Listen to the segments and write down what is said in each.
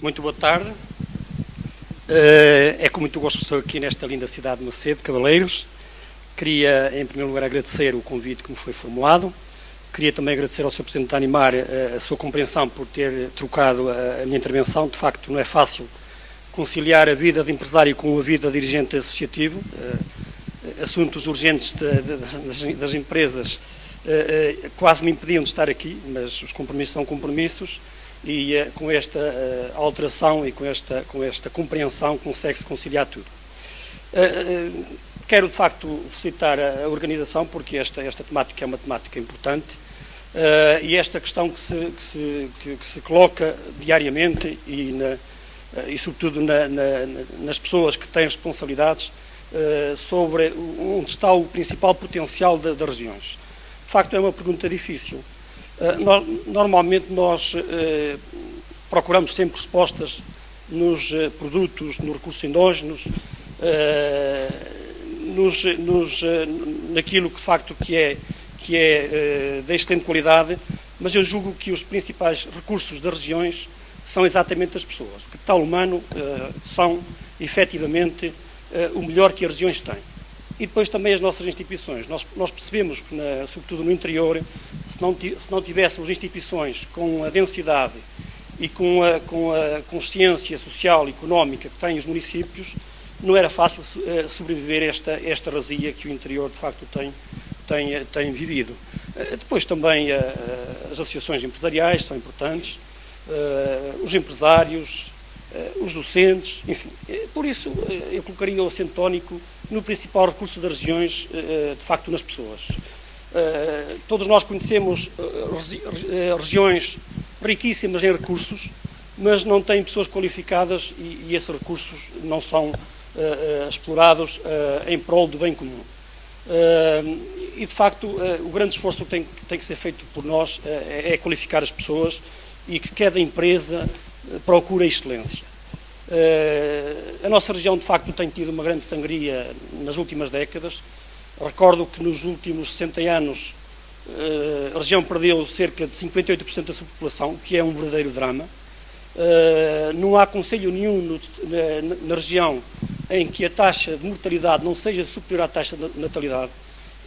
Muito boa tarde. É com muito gosto que estou aqui nesta linda cidade de Macedo, Cavaleiros. Queria, em primeiro lugar, agradecer o convite que me foi formulado. Queria também agradecer ao Sr. Presidente da Animar a sua compreensão por ter trocado a minha intervenção. De facto, não é fácil conciliar a vida de empresário com a vida de dirigente associativo. Assuntos urgentes das empresas quase me impediam de estar aqui, mas os compromissos são compromissos. E com esta alteração e com esta compreensão consegue-se conciliar tudo. Quero, de facto, felicitar a organização, porque esta temática é uma temática importante e esta questão que se coloca diariamente e sobretudo, nas pessoas que têm responsabilidades sobre onde está o principal potencial das regiões. De facto, é uma pergunta difícil. Normalmente nós procuramos sempre respostas nos produtos, nos recursos endógenos, naquilo que de facto que é de excelente qualidade, mas eu julgo que os principais recursos das regiões são exatamente as pessoas. O capital humano são efetivamente o melhor que as regiões têm. E depois também as nossas instituições. Nós percebemos que, sobretudo no interior, se não tivéssemos instituições com a densidade e com a consciência social e económica que têm os municípios, não era fácil sobreviver esta razia que o interior, de facto, tem vivido. Depois também as associações empresariais são importantes, os empresários, os docentes, enfim. Por isso, eu colocaria o acento tónico no principal recurso das regiões, de facto, nas pessoas. Todos nós conhecemos regiões riquíssimas em recursos, mas não têm pessoas qualificadas e esses recursos não são explorados em prol do bem comum. E, de facto, o grande esforço que tem que ser feito por nós é qualificar as pessoas e que cada empresa procure a excelência. A nossa região, de facto, tem tido uma grande sangria nas últimas décadas. Recordo que nos últimos 60 anos a região perdeu cerca de 58% da sua população, o que é um verdadeiro drama. Não há concelho nenhum na região em que a taxa de mortalidade não seja superior à taxa de natalidade,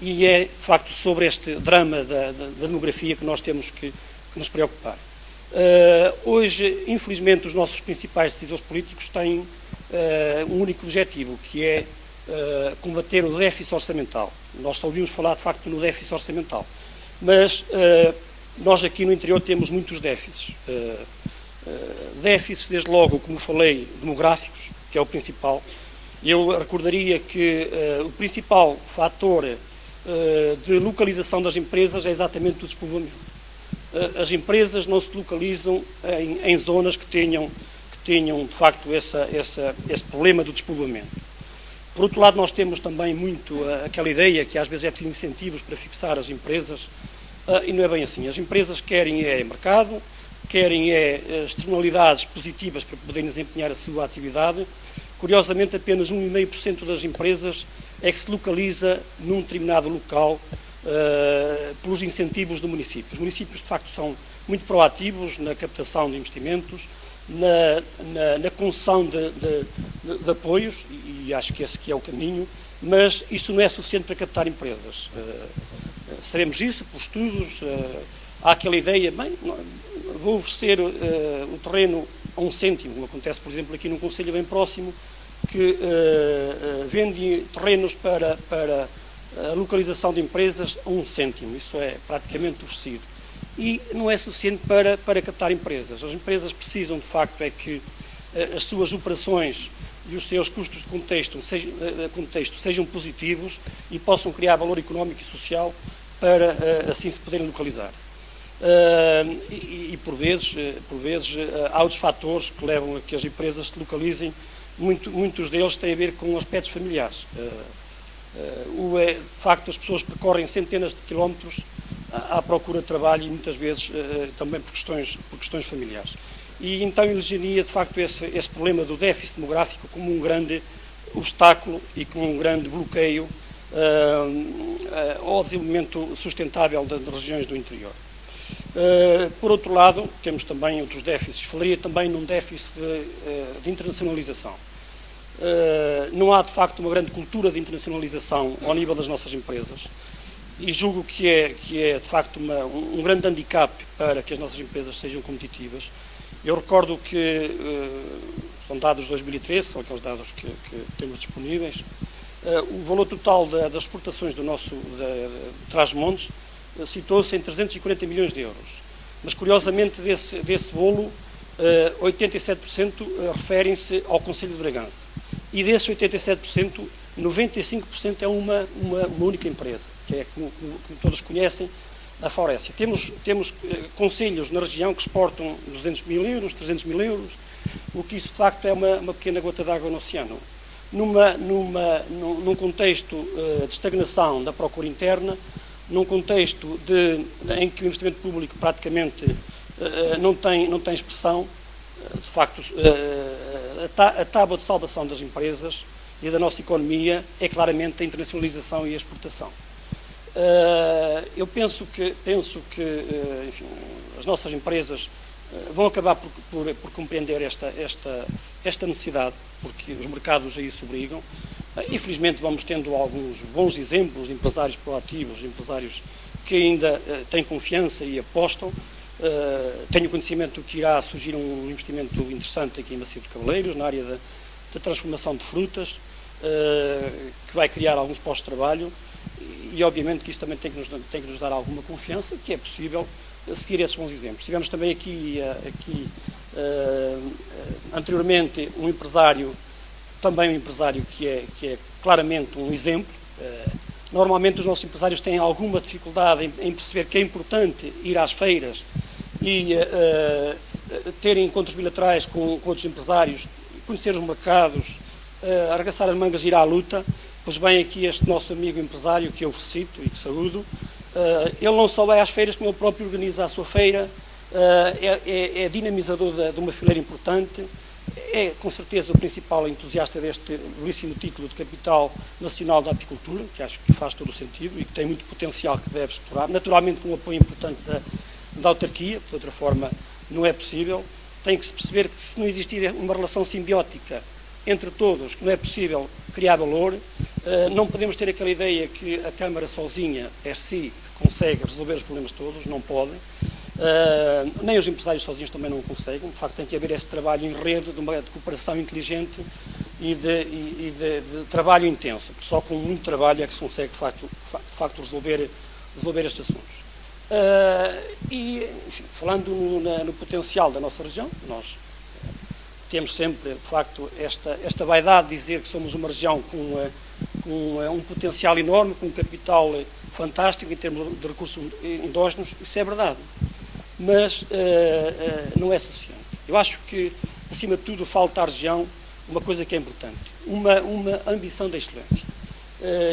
e é, de facto, sobre este drama da demografia que nós temos que nos preocupar. Hoje, infelizmente, os nossos principais decisores políticos têm um único objetivo, que é combater o déficit orçamental. Nós só ouvimos falar, de facto, no déficit orçamental. Mas nós aqui no interior temos muitos déficits. Déficits, desde logo, como falei, demográficos, que é o principal. Eu recordaria que o principal fator de localização das empresas é exatamente o despovoamento. As empresas não se localizam em zonas que tenham de facto, esse problema do despovoamento. Por outro lado, nós temos também muito aquela ideia que às vezes é preciso incentivos para fixar as empresas, e não é bem assim. As empresas querem mercado, querem externalidades positivas para poderem desempenhar a sua atividade. Curiosamente, apenas 1,5% das empresas é que se localiza num determinado local pelos incentivos do município. Os municípios, de facto, são muito proativos na captação de investimentos, na concessão de apoios, e acho que esse que é o caminho, mas isso não é suficiente para captar empresas. Sabemos isso por estudos. Há aquela ideia, bem, vou oferecer o terreno a 1 cêntimo, como acontece, por exemplo, aqui num concelho bem próximo, que vende terrenos para a localização de empresas a 1 cêntimo. Isso é praticamente oferecido. E não é suficiente para captar empresas. As empresas precisam, de facto, é que as suas operações e os seus custos de contexto sejam positivos e possam criar valor económico e social para assim se poderem localizar. Por vezes há outros fatores que levam a que as empresas se localizem. Muitos deles têm a ver com aspectos familiares. De facto, as pessoas percorrem centenas de quilómetros à procura de trabalho e muitas vezes também por questões familiares. E então elegeria, de facto, esse problema do déficit demográfico como um grande obstáculo e como um grande bloqueio ao desenvolvimento sustentável das regiões do interior. Por outro lado, temos também outros déficits. Falaria também num déficit de internacionalização. Não há, de facto, uma grande cultura de internacionalização ao nível das nossas empresas e julgo que é de facto, um grande handicap para que as nossas empresas sejam competitivas. Eu recordo que, são dados de 2013, são aqueles dados que temos disponíveis, o valor total das exportações do nosso Trás-os-Montes situou-se em 340 milhões de euros. Mas, curiosamente, desse bolo, 87% referem-se ao Concelho de Bragança. E desses 87%, 95% é uma única empresa, que é, como todos conhecem, a Faurécia. Temos concelhos na região que exportam 200 mil euros, 300 mil euros, o que isso, de facto, é uma pequena gota d'água no oceano. Num contexto de estagnação da procura interna, num contexto em que o investimento público praticamente não tem expressão, de facto, a tábua de salvação das empresas e da nossa economia é claramente a internacionalização e a exportação. Eu penso que enfim, as nossas empresas vão acabar por compreender esta necessidade, porque os mercados a isso obrigam. Infelizmente vamos tendo alguns bons exemplos de empresários proativos, de empresários que ainda têm confiança e apostam. Tenho conhecimento que irá surgir um investimento interessante aqui em Macio de Cavaleiros, na área da transformação de frutas, que vai criar alguns postos de trabalho e obviamente que isso também tem que nos dar alguma confiança, que é possível seguir esses bons exemplos. Tivemos também aqui anteriormente um empresário que é claramente um exemplo. Normalmente os nossos empresários têm alguma dificuldade em perceber que é importante ir às feiras e terem encontros bilaterais com outros empresários, conhecer os mercados, arregaçar as mangas e ir à luta. Pois bem, aqui este nosso amigo empresário, que eu felicito e que saúdo, ele não só vai às feiras, como ele próprio organiza a sua feira, é dinamizador de uma fileira importante, é com certeza o principal entusiasta deste belíssimo título de capital nacional da apicultura, que acho que faz todo o sentido e que tem muito potencial que deve explorar, naturalmente com um apoio importante da autarquia, de outra forma não é possível. Tem que se perceber que se não existir uma relação simbiótica entre todos, que não é possível criar valor. Não podemos ter aquela ideia que a Câmara sozinha, si, que consegue resolver os problemas todos, não pode. Nem os empresários sozinhos também não conseguem. De facto, tem que haver esse trabalho em rede, de cooperação inteligente e de trabalho intenso, porque só com muito trabalho é que se consegue, de facto resolver estes assuntos. Enfim, falando no potencial da nossa região, nós temos sempre, de facto, esta vaidade de dizer que somos uma região com um potencial enorme, com um capital fantástico em termos de recursos endógenos. Isso é verdade, mas não é suficiente. Eu acho que, acima de tudo, falta à região uma coisa que é importante, uma ambição da excelência.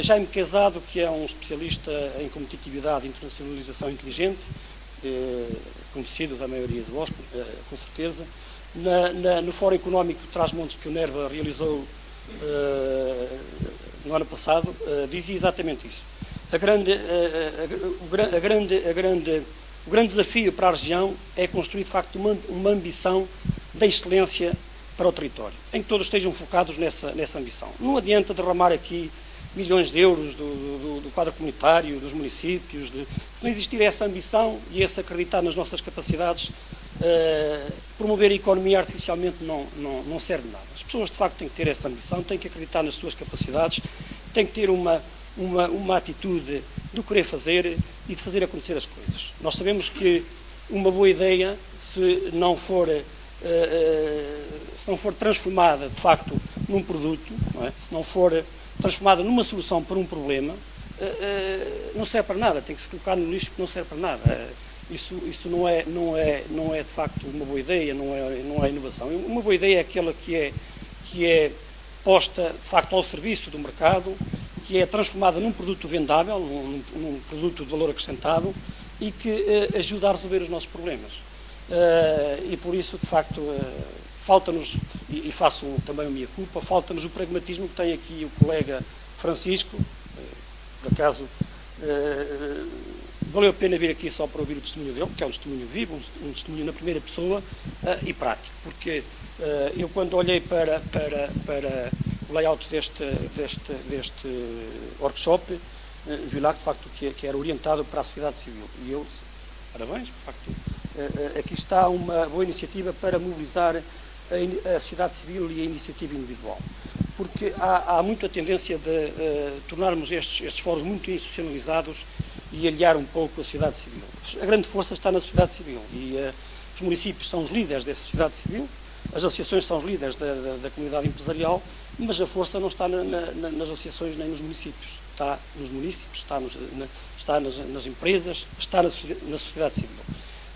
Jaime Quezado, que é um especialista em competitividade e internacionalização inteligente, conhecido da maioria de vós, com certeza, no Fórum Económico de Trás-os-Montes que o NERVA realizou no ano passado, dizia exatamente isso. O grande desafio para a região é construir, de facto, uma ambição da excelência para o território, em que todos estejam focados nessa ambição. Não adianta derramar aqui milhões de euros do quadro comunitário, dos municípios. Se não existir essa ambição e esse acreditar nas nossas capacidades, promover a economia artificialmente não serve de nada. As pessoas, de facto, têm que ter essa ambição, têm que acreditar nas suas capacidades, têm que ter uma atitude do querer fazer e de fazer acontecer as coisas. Nós sabemos que uma boa ideia, se não for transformada, de facto, num produto, não é? Se não for transformada numa solução para um problema, não serve para nada, tem que se colocar no lixo porque não serve para nada. Isso não é de facto uma boa ideia, não é inovação. Uma boa ideia é aquela que é posta de facto ao serviço do mercado, que é transformada num produto vendável, num produto de valor acrescentado e que ajuda a resolver os nossos problemas. E por isso, de facto, falta-nos, e faço também a minha culpa, falta-nos o pragmatismo que tem aqui o colega Francisco, por acaso valeu a pena vir aqui só para ouvir o testemunho dele, que é um testemunho vivo, um testemunho na primeira pessoa e prático, porque eu quando olhei para o layout deste workshop, vi lá de facto que era orientado para a sociedade civil, e eu, parabéns, de facto, aqui está uma boa iniciativa para mobilizar a sociedade civil e a iniciativa individual, porque há muita tendência de tornarmos estes fóruns muito institucionalizados e aliar um pouco a sociedade civil. A grande força está na sociedade civil e os municípios são os líderes dessa sociedade civil, as associações são os líderes da comunidade empresarial, mas a força não está nas associações nem nos municípios, está nos municípios, está nas empresas, está na sociedade civil.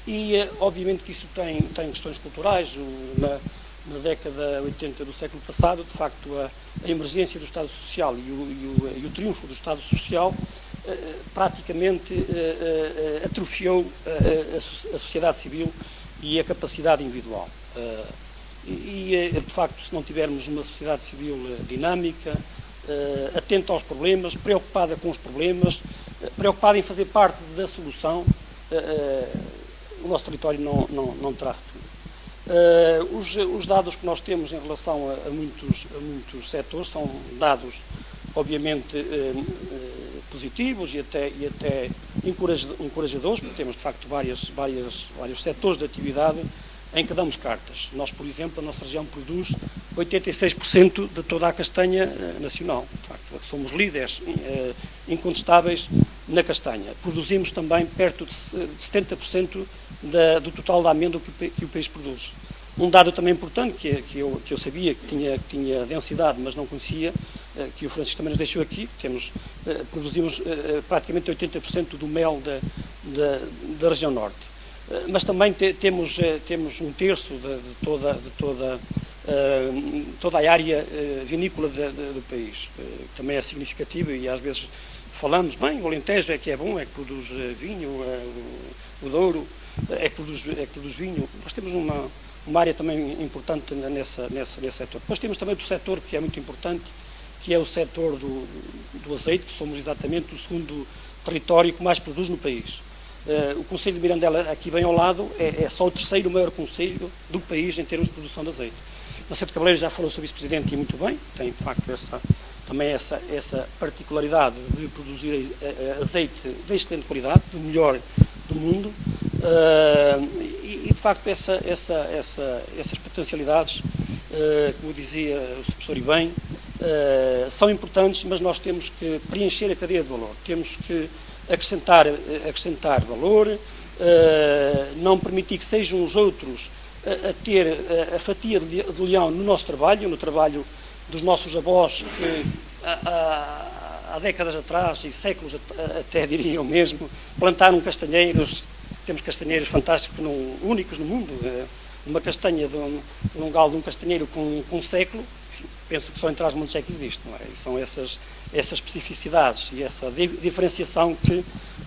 E obviamente que isso tem questões culturais. Na década 80 do século passado, de facto, a emergência do Estado Social e o triunfo do Estado Social praticamente atrofiou a sociedade civil e a capacidade individual. De facto, se não tivermos uma sociedade civil dinâmica, atenta aos problemas, preocupada com os problemas, preocupada em fazer parte da solução, o nosso território não terá futuro. Os dados que nós temos em relação a muitos setores são dados, obviamente, positivos e até encorajadores, porque temos, de facto, vários setores de atividade em que damos cartas. Nós, por exemplo, a nossa região produz 86% de toda a castanha nacional. De facto, somos líderes incontestáveis na castanha. Produzimos também perto de 70% do total da amêndoa que o país produz. Um dado também importante, que eu sabia que tinha densidade, mas não conhecia, que o Francisco também nos deixou aqui, produzimos praticamente 80% do mel da região norte. Mas também temos um terço de toda a área vinícola do país, que também é significativo e às vezes falamos, bem, o Alentejo é que é bom, é que produz vinho, o Douro é que produz vinho. Nós temos uma área também importante nesse setor. Depois temos também outro setor que é muito importante, que é o setor do azeite, que somos exatamente o segundo território que mais produz no país. O Concelho de Mirandela, aqui bem ao lado, é só o terceiro maior concelho do país em termos de produção de azeite. Naceto Cabeleireiro já falou sobre o vice-presidente e muito bem, tem de facto também essa particularidade de produzir azeite de excelente qualidade, do melhor do mundo, e de facto essas potencialidades, como dizia o professor e bem, são importantes, mas nós temos que preencher a cadeia de valor, temos que acrescentar valor, não permitir que sejam os outros a ter a fatia de leão no nosso trabalho, no trabalho dos nossos avós, que há décadas atrás e séculos até diria eu mesmo, plantaram castanheiros. Temos castanheiros fantásticos, únicos no mundo. Uma castanha um galho de um castanheiro com um século, penso que só em Trás-os-Montes é que existe, não é? E são essas especificidades e essa diferenciação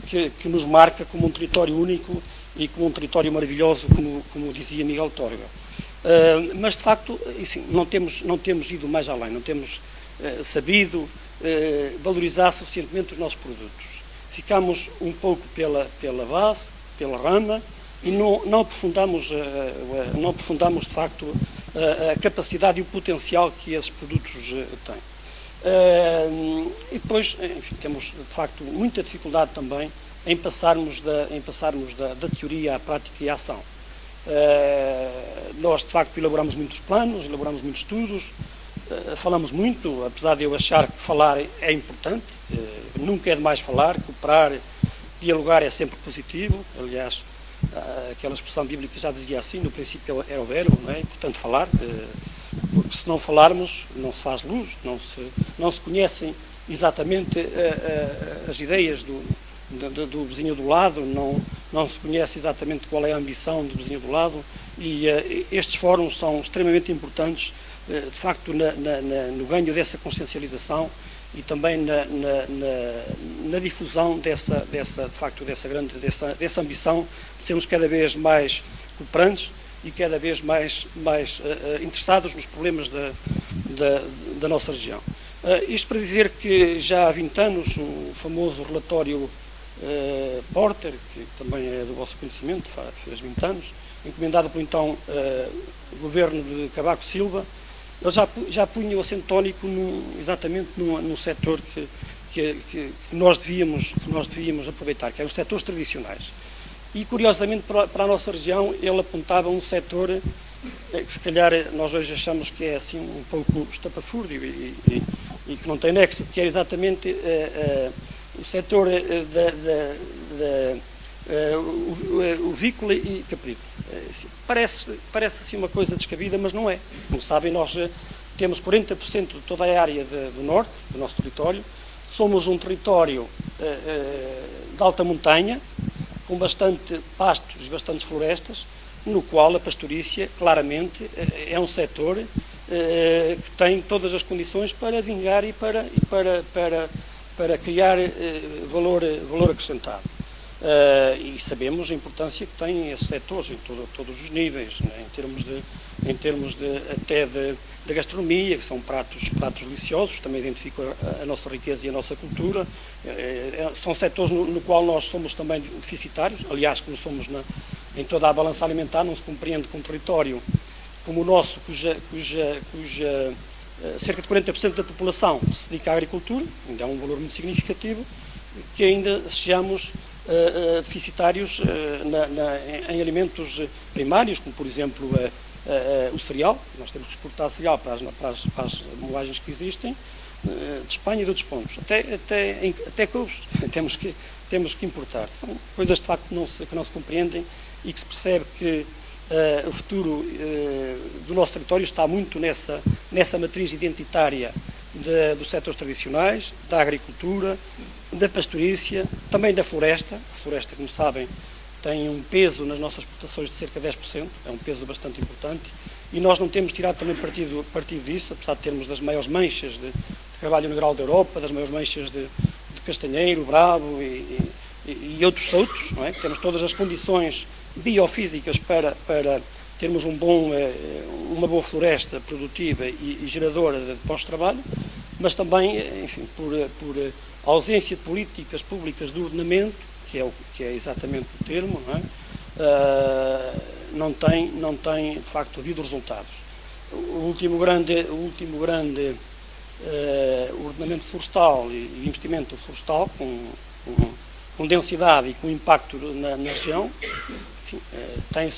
que nos marca como um território único e como um território maravilhoso, como dizia Miguel Torga. Mas, de facto, enfim, não temos ido mais além, não temos sabido valorizar suficientemente os nossos produtos. Ficamos um pouco pela base, pela rama, e não aprofundamos, de facto, a capacidade e o potencial que esses produtos têm. E depois, enfim, temos, de facto, muita dificuldade também em passarmos da teoria à prática e à ação. Nós, de facto, elaboramos muitos planos, elaboramos muitos estudos, falamos muito, apesar de eu achar que falar é importante, nunca é demais falar, cooperar, dialogar é sempre positivo. Aliás, aquela expressão bíblica já dizia assim, no princípio era o verbo, não é? É importante falar, porque se não falarmos não se faz luz, não se conhecem exatamente as ideias do vizinho do lado, não se conhece exatamente qual é a ambição do vizinho do lado, e estes fóruns são extremamente importantes, de facto, no ganho dessa consciencialização e também na difusão dessa ambição de sermos cada vez mais cooperantes e cada vez mais interessados nos problemas da nossa região. Isto para dizer que já há 20 anos o famoso relatório Porter, que também é do vosso conhecimento, fez 20 anos, encomendado por então governo de Cavaco Silva. Ele já punha o acento tónico exatamente no setor que nós devíamos aproveitar, que é os setores tradicionais. E, curiosamente, para a nossa região, ele apontava um setor que, se calhar, nós hoje achamos que é assim um pouco estapafúrdio e que não tem nexo, que é exatamente o setor o vícola e caprino. Parece assim uma coisa descabida, mas não é. Como sabem, nós temos 40% de toda a área do norte, do nosso território. Somos um território de alta montanha, com bastante pastos e bastantes florestas, no qual a pastorícia, claramente, é um setor que tem todas as condições para vingar e para criar valor acrescentado. E sabemos a importância que têm esses setores em todos os níveis, né? em termos de gastronomia, que são pratos deliciosos, também identificam a nossa riqueza e a nossa cultura. São setores no qual nós somos também deficitários, aliás, como somos em toda a balança alimentar, não se compreende que um território como o nosso, cuja cerca de 40% da população se dedica à agricultura, ainda é um valor muito significativo, que ainda sejamos deficitários em alimentos primários, como por exemplo o cereal. Nós temos que exportar cereal para as moagens que existem de Espanha e de outros pontos, até couves temos que importar. São coisas de facto que não se compreendem e que se percebe que o futuro do nosso território está muito nessa matriz identitária dos setores tradicionais, da agricultura, da pastorícia, também da floresta. A floresta, como sabem, tem um peso nas nossas exportações de cerca de 10%, é um peso bastante importante, e nós não temos tirado também partido disso, apesar de termos das maiores manchas de carvalho negral da Europa, das maiores manchas de castanheiro, bravo e outros soltos, não é? Temos todas as condições biofísicas para termos uma boa floresta produtiva e geradora de pós-trabalho, mas também, enfim, por ausência de políticas públicas de ordenamento, que é exatamente o termo, não tem de facto havido resultados. O último grande ordenamento florestal e investimento florestal com densidade e com impacto na região, enfim, tem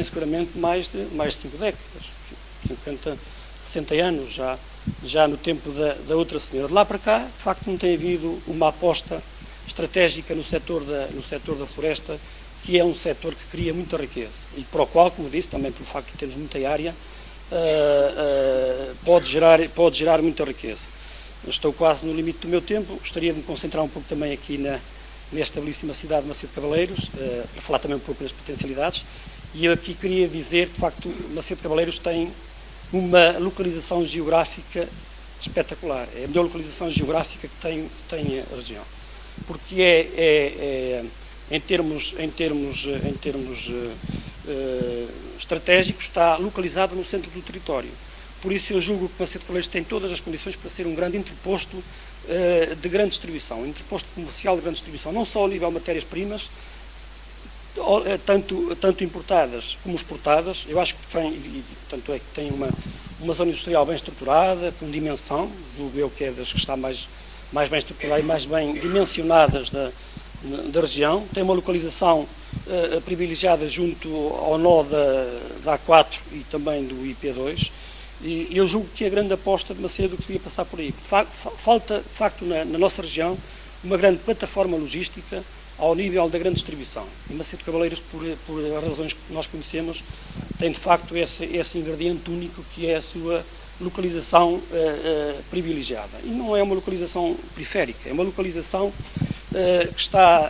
seguramente mais de 5 décadas, 50, 60 anos já no tempo da outra senhora. De lá para cá, de facto, não tem havido uma aposta estratégica no setor da floresta, que é um setor que cria muita riqueza e para o qual, como disse, também pelo facto de termos muita área, pode gerar muita riqueza. Estou quase no limite do meu tempo, gostaria de me concentrar um pouco também aqui nesta belíssima cidade de Macedo de Cavaleiros, para falar também um pouco das potencialidades, e eu aqui queria dizer que, de facto, Macedo de Cavaleiros tem uma localização geográfica espetacular, é a melhor localização geográfica que tem a região, porque em termos estratégicos está localizado no centro do território. Por isso eu julgo que Macedo de Cavaleiros tem todas as condições para ser um grande interposto de grande distribuição, um interposto comercial de grande distribuição, não só ao nível de matérias-primas, tanto importadas como exportadas. Eu acho que tanto é que tem uma zona industrial bem estruturada, com dimensão, julgo eu que é das que está mais bem estruturada e mais bem dimensionadas da região. Tem uma localização privilegiada junto ao nó da A4 e também do IP2, e eu julgo que a grande aposta de Macedo queria passar por aí. Falta, de facto, na nossa região, uma grande plataforma logística ao nível da grande distribuição. E Macedo de Cavaleiros, por razões que nós conhecemos, tem de facto esse ingrediente único, que é a sua localização privilegiada. E não é uma localização periférica, é uma localização que está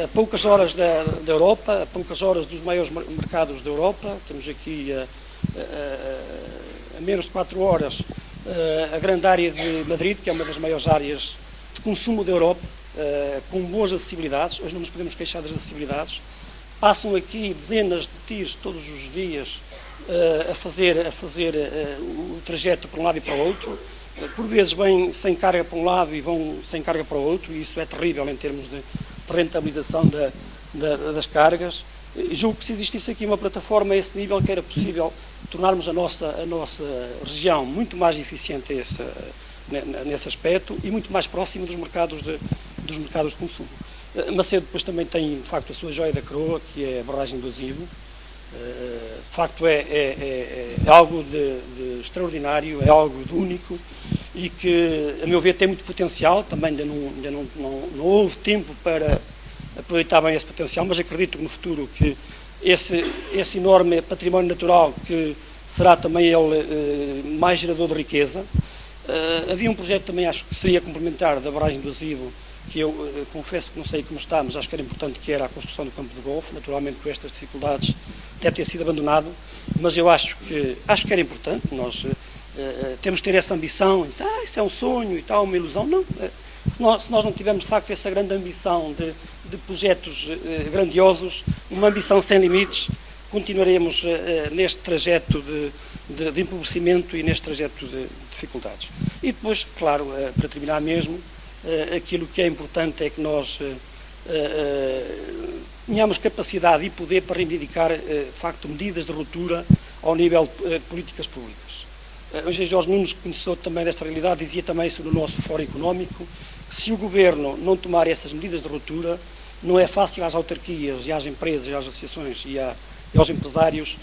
a poucas horas da Europa, a poucas horas dos maiores mercados da Europa. Temos aqui a menos de 4 horas a grande área de Madrid, que é uma das maiores áreas de consumo da Europa, com boas acessibilidades. Hoje não nos podemos queixar das acessibilidades. Passam aqui dezenas de tiros todos os dias a fazer o trajeto para um lado e para o outro, por vezes vêm sem carga para um lado e vão sem carga para o outro, e isso é terrível em termos de rentabilização das cargas. E julgo que se existisse aqui uma plataforma a esse nível, que era possível tornarmos a nossa região muito mais eficiente nesse aspecto e muito mais próxima dos mercados de consumo. Macedo depois também tem, de facto, a sua joia da coroa, que é a barragem do Azivo. De facto é algo de extraordinário, é algo de único e que, a meu ver, tem muito potencial. Também ainda não houve tempo para aproveitar bem esse potencial, mas acredito que no futuro que esse enorme património natural, que será também ele mais gerador de riqueza. Havia um projeto também, acho que seria complementar, da barragem do Azivo, que eu confesso que não sei como está, mas acho que era importante, que era a construção do campo de golfe. Naturalmente, com estas dificuldades, deve ter sido abandonado, mas eu acho que era importante. Nós temos que ter essa ambição, isso é um sonho e tal, uma ilusão. Não, se nós não tivermos, de facto, essa grande ambição de projetos grandiosos, uma ambição sem limites, continuaremos neste trajeto de empobrecimento e neste trajeto de dificuldades. E depois, claro, para terminar mesmo, aquilo que é importante é que nós tenhamos capacidade e poder para reivindicar, de facto, medidas de ruptura ao nível de políticas públicas. O Engenheiro Jorge Nunes, conhecedor também desta realidade, dizia também isso no nosso Fórum Económico, que se o Governo não tomar essas medidas de ruptura, não é fácil às autarquias e às empresas e às associações e aos empresários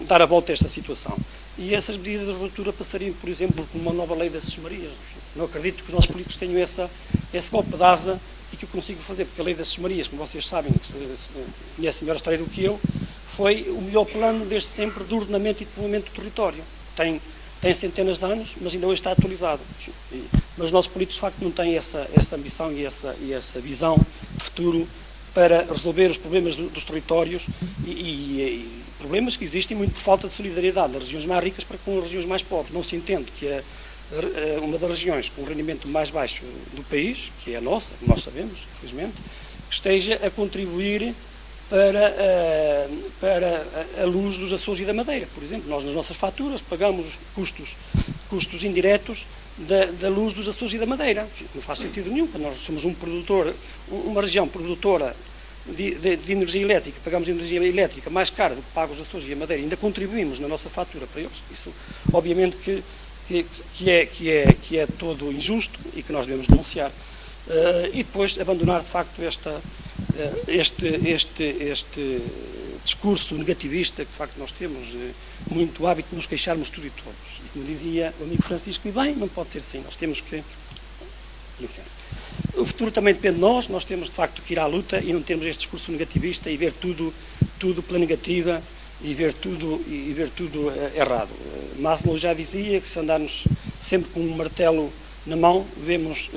dar a volta a esta situação. E essas medidas de ruptura passariam, por exemplo, por uma nova lei das sesmarias. Não acredito que os nossos políticos tenham esse golpe de asa e que o consigam fazer, porque a lei das sesmarias, como vocês sabem, que conhecem melhor a história do que eu, foi o melhor plano desde sempre de ordenamento e de desenvolvimento do território. Tem centenas de anos, mas ainda hoje está atualizado. Mas os nossos políticos, de facto, não têm essa ambição e essa visão de futuro para resolver os problemas dos territórios e problemas que existem muito por falta de solidariedade das regiões mais ricas para com as regiões mais pobres. Não se entende que uma das regiões com o rendimento mais baixo do país, que é a nossa, nós sabemos, infelizmente, que esteja a contribuir para a luz dos Açores e da Madeira. Por exemplo, nós nas nossas faturas pagamos custos indiretos da luz dos Açores e da Madeira. Não faz sentido nenhum, porque nós somos uma região produtora de energia elétrica, pagamos energia elétrica mais cara do que pagam os Açores e a Madeira, ainda contribuímos na nossa fatura para eles. Isso, obviamente, que é todo injusto e que nós devemos denunciar. E depois abandonar, de facto, este discurso negativista que, de facto, nós temos muito hábito de nos queixarmos tudo e todos. E como dizia o amigo Francisco, e bem, não pode ser assim, nós temos que... Licença. O futuro também depende de nós temos, de facto, que ir à luta e não termos este discurso negativista e ver tudo pela negativa e ver tudo errado. Maslow já dizia que se andarmos sempre com um martelo na mão, vemos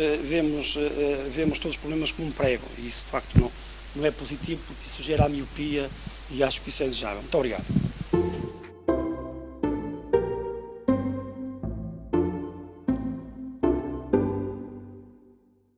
todos os problemas como um prego, e isso, de facto, não é positivo, porque isso gera a miopia e acho que isso é indesejável. Muito obrigado.